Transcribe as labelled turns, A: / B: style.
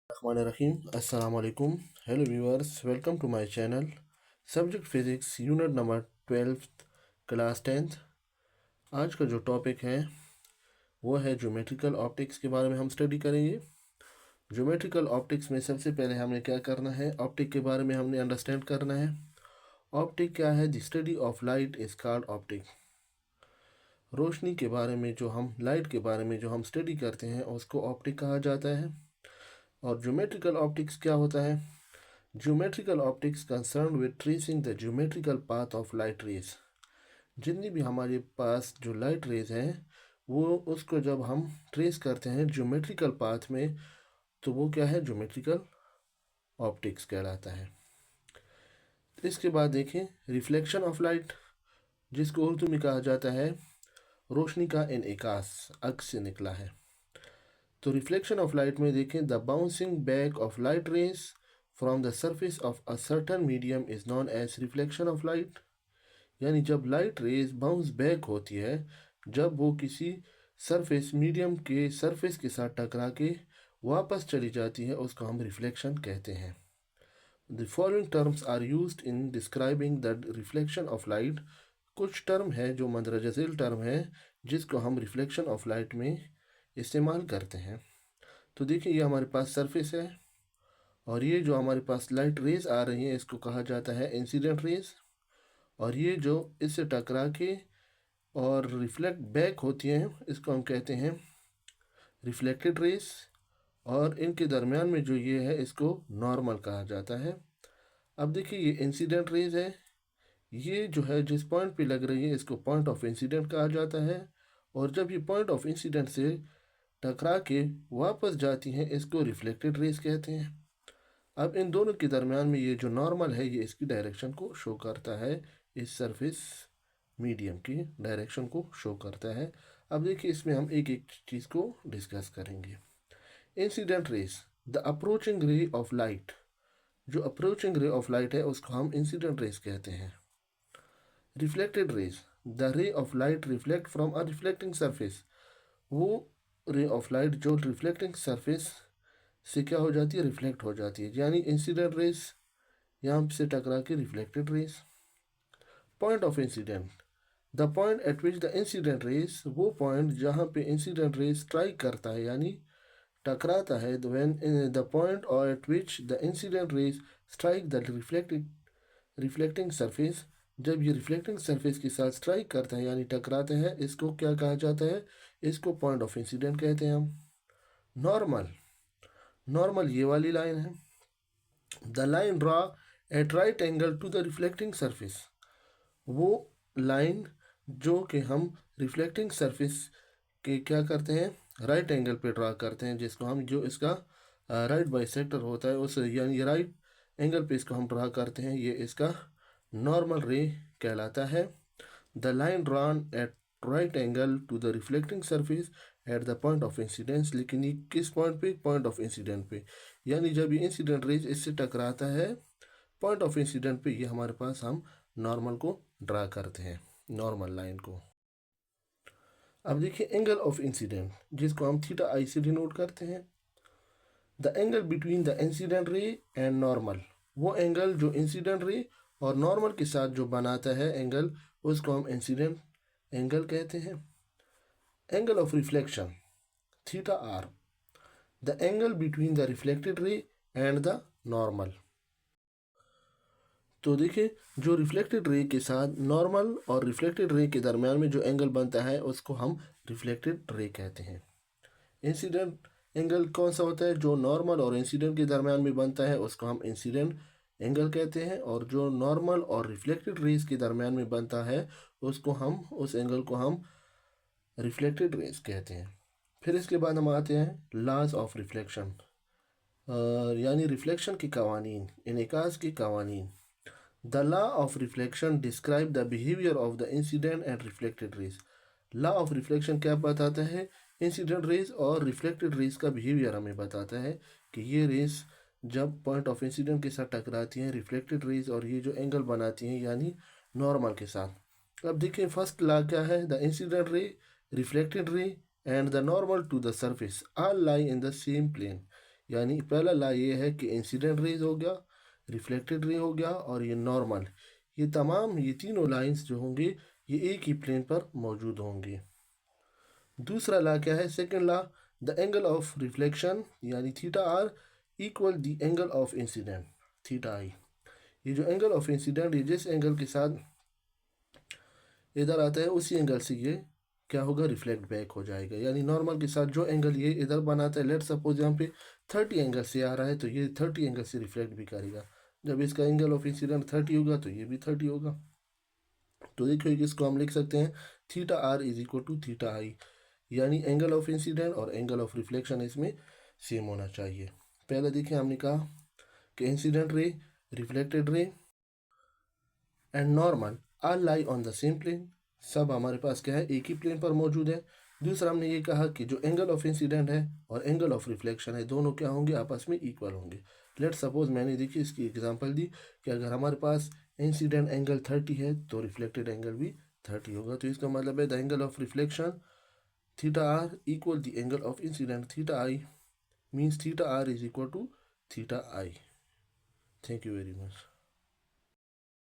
A: Rahim. Assalamu alaikum. Hello viewers, welcome to my channel. Subject Physics Unit number 12 class 10th. आज का जो topic है वो है ज्योमेट्रिकल ऑप्टिक्स के बारे में हम स्टडी करेंगे. ज्योमेट्रिकल ऑप्टिक्स में सबसे पहले हमें क्या करना है, ऑप्टिक के बारे में हमने अंडरस्टैंड करना है. ऑप्टिक क्या है? The study of light is called optic. रोशनी के बारे में जो हम लाइट के बारे में जो हम स्टडी करते हैं उसको ऑप्टिक कहा जाता है. और ज्योमेट्रिकल ऑप्टिक्स क्या होता है? Geometrical optics concern with tracing the geometrical path of light raise. जितनी भी हमारे पास जो लाइट रेज हैं वो उसको जब हम ट्रेस करते हैं ज्योमेट्रिकल पाथ में तो वो क्या है? ज्योमेट्रिकल ऑप्टिक्स कहलाता है. इसके बाद देखें रिफ्लेक्शन ऑफ लाइट, जिसको उर्दू में कहा जाता है रोशनी का इनइकास, अक्स से निकला है. तो रिफ्लेक्शन ऑफ लाइट में देखें the bouncing back of light rays from the surface of a certain medium is known as reflection of light. यानी जब लाइट रेज बाउंस बैक होती है, जब वो किसी सरफेस मीडियम के सरफेस के साथ टकरा के वापस चली जाती है, उसको हम रिफ्लेक्शन कहते हैं. The following terms are used in describing the reflection of light. कुछ टर्म है जो मंदरजा झेल टर्म है जिसको हम रिफ्लेक्शन ऑफ लाइट में इस्तेमाल करते हैं. तो देखिए ये हमारे पास सरफेस है और ये जो हमारे पास लाइट रेज आ रही है इसको कहा जाता है इंसिडेंट रेज. और ये जो इससे टकरा के और रिफ्लेक्ट बैक होती हैं इसको हम कहते हैं रिफ्लेक्टेड रेज. और इनके दरमियान में जो ये है इसको नॉर्मल कहा जाता है. अब देखिए ये इंसिडेंट रेज है, ये जो है जिस पॉइंट पे लग रही है इसको पॉइंट ऑफ इंसिडेंट कहा जाता है. और जब ये पॉइंट ऑफ इंसिडेंट से टकरा के वापस जाती हैं इसको रिफ्लेक्टेड रेज कहते हैं. अब इन दोनों के दरमियान में ये जो नॉर्मल है ये इसकी डायरेक्शन को शो करता है, इस सरफेस मीडियम की डायरेक्शन को शो करता है. अब देखिए इसमें हम एक एक चीज़ को डिस्कस करेंगे. Incident raise, the approaching ray of light. जो अप्रोचिंग रे ऑफ लाइट है उसको हम इंसिडेंट रेज कहते हैं. Reflected raise, the ray of light reflect from a reflecting surface. वो रे ऑफ लाइट जो रिफ्लेक्टिंग सरफेस से क्या हो जाती है? रिफ्लेक्ट हो जाती है. यानी इंसिडेंट रेज यहाँ से टकरा के reflected raise. Point of incident, the point eight which the incident raise, वो पॉइंट जहाँ पे इंसिडेंट रेज स्ट्राइक करता है यानी टकराता है. व्हेन द पॉइंट और eight which the incident raise strike the reflecting surface. जब ये रिफ्लेक्टिंग सरफेस के साथ स्ट्राइक करता है यानी टकराता है, इसको क्या कहा जाता है? इसको पॉइंट ऑफ इंसिडेंट कहते हैं हम. नॉर्मल, नॉर्मल ये वाली लाइन है. The line draw at right angle to the reflecting surface. वो लाइन जो कि हम रिफ्लेक्टिंग सरफेस के क्या करते हैं? राइट एंगल पे ड्रा करते हैं, जिसको हम जो इसका राइट बाइसेक्टर होता है उस यानी राइट एंगल पे इसको हम ड्रा करते हैं, ये इसका नॉर्मल रे कहलाता है. The line drawn at right angle to the reflecting surface at the point of incidence. लेकिन ये किस पॉइंट पे? पॉइंट ऑफ इंसिडेंट पे. यानी जब ये इंसिडेंट रेज इससे टकराता है पॉइंट ऑफ इंसिडेंट पे, ये हमारे पास हम नॉर्मल को ड्रा करते हैं, नॉर्मल लाइन को. अब देखिए एंगल ऑफ इंसिडेंट, जिसको हम थीटा आई से डिनोट करते हैं. The angle between the incident रे एंड नॉर्मल. वो एंगल जो इंसिडेंट रे और नॉर्मल के साथ जो बनाता है एंगल, उसको हम इंसिडेंट एंगल कहते हैं. Angle of reflection, theta R, the angle between the reflected ray and the normal. तो देखिए जो रिफ्लेक्टेड रे के साथ नॉर्मल और रिफ्लेक्टेड रे के दरमियान में जो एंगल बनता है उसको हम रिफ्लेक्टेड रे कहते हैं. इंसिडेंट एंगल कौन सा होता है? जो नॉर्मल और इंसिडेंट के दरमियान में बनता है उसको हम इंसिडेंट एंगल कहते हैं. और जो नॉर्मल और रिफ्लेक्टेड रेज के दरमियान में बनता है उसको हम उस एंगल को हम रिफ्लेक्टेड रेज कहते हैं. फिर इसके बाद हम आते हैं लॉज ऑफ रिफ्लेक्शन, यानी रिफ्लेक्शन के कवानीन, इनकास के कवानीन. The law of reflection describe the behaviour of the incident and reflected rays. Law of reflection क्या बताता है? इंसिडेंट रेज और रिफ्लेक्टेड रेज का बिहेवियर हमें बताता है कि ये रेज जब पॉइंट ऑफ इंसिडेंट के साथ टकराती हैं रिफ्लेक्टेड रेज और ये जो एंगल बनाती हैं यानी नॉर्मल के साथ. अब देखिए फर्स्ट लॉ क्या है? The incident ray, reflected ray and the normal to the surface all lie in the same plane. यानी पहला ला ये है कि इंसिडेंट रेज हो गया, रिफ्लेक्टेड रे हो गया और ये नॉर्मल, ये तीनों लाइंस जो होंगे ये एक ही प्लेन पर मौजूद होंगे। दूसरा ला क्या है, second law, the angle of reflection यानी theta R equal the angle of incident theta I. ये जो एंगल ऑफ इंसिडेंट ये जिस एंगल के साथ इधर आता है उसी एंगल से ये क्या होगा, रिफ्लेक्ट बैक हो जाएगा। यानी नॉर्मल के साथ जो एंगल ये इधर बनाता है, लेट सपोज यहाँ पे 30 एंगल से आ रहा है तो ये 30 एंगल से रिफ्लेक्ट भी करेगा। जब इसका एंगल ऑफ इंसिडेंट 30 होगा तो ये भी 30 होगा। तो देखिए इसको हम लिख सकते हैं theta R is equal to theta I, यानी एंगल ऑफ इंसिडेंट और एंगल ऑफ रिफ्लेक्शन इसमें सेम होना चाहिए। पहले देखिए हमने कहा कि incident ray, reflected ray and normal are lie on the same plane, सब हमारे पास क्या है, एक ही प्लेन पर मौजूद है। दूसरा हमने ये कहा कि जो एंगल ऑफ इंसिडेंट है और एंगल ऑफ रिफ्लेक्शन है दोनों क्या होंगे, आपस में इक्वल होंगे। लेट सपोज मैंने देखिए इसकी एग्जांपल दी कि अगर हमारे पास इंसिडेंट एंगल 30 है तो रिफ्लेक्टेड एंगल भी 30 होगा। तो इसका मतलब है the angle of reflection theta R equal the angle of incident theta I, means theta R is equal to theta I. Thank you very much.